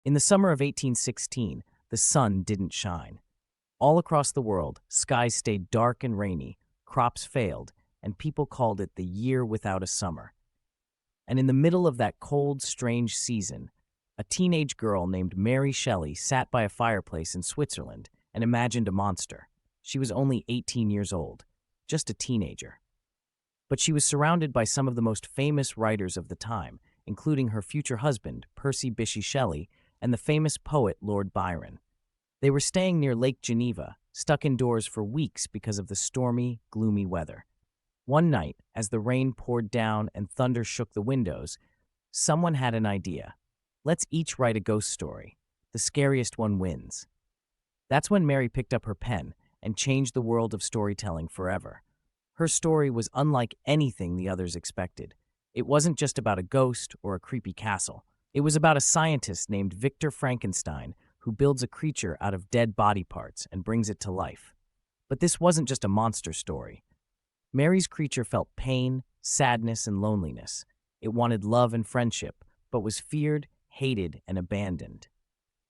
In the summer of 1816, the sun didn't shine. All across the world, skies stayed dark and rainy, crops failed, and people called it the year without a summer. And in the middle of that cold, strange season, a teenage girl named Mary Shelley sat by a fireplace in Switzerland and imagined a monster. She was only 18 years old, just a teenager. But she was surrounded by some of the most famous writers of the time, including her future husband, Percy Bysshe Shelley, and the famous poet Lord Byron. They were staying near Lake Geneva, stuck indoors for weeks because of the stormy, gloomy weather. One night, as the rain poured down and thunder shook the windows, someone had an idea. Let's each write a ghost story. The scariest one wins. That's when Mary picked up her pen and changed the world of storytelling forever. Her story was unlike anything the others expected. It wasn't just about a ghost or a creepy castle. It was about a scientist named Victor Frankenstein who builds a creature out of dead body parts and brings it to life. But this wasn't just a monster story. Mary's creature felt pain, sadness, and loneliness. It wanted love and friendship, but was feared, hated, and abandoned.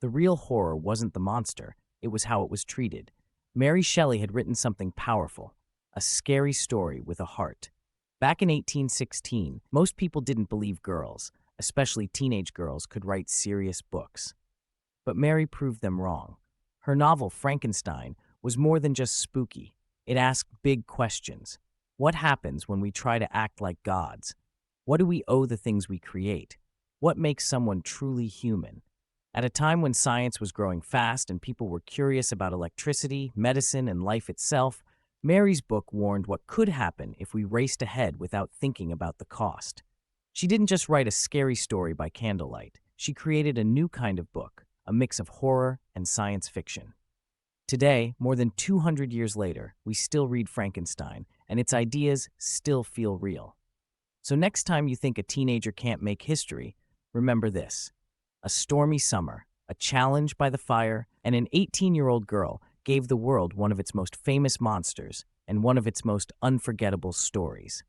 The real horror wasn't the monster, it was how it was treated. Mary Shelley had written something powerful, a scary story with a heart. Back in 1816, most people didn't believe girls, especially teenage girls, could write serious books. But Mary proved them wrong. Her novel, Frankenstein, was more than just spooky. It asked big questions. What happens when we try to act like gods? What do we owe the things we create? What makes someone truly human? At a time when science was growing fast and people were curious about electricity, medicine, and life itself, Mary's book warned what could happen if we raced ahead without thinking about the cost. She didn't just write a scary story by candlelight. She created a new kind of book, a mix of horror and science fiction. Today, more than 200 years later, we still read Frankenstein, and its ideas still feel real. So next time you think a teenager can't make history, remember this. A stormy summer, a challenge by the fire, and an 18-year-old girl gave the world one of its most famous monsters and one of its most unforgettable stories.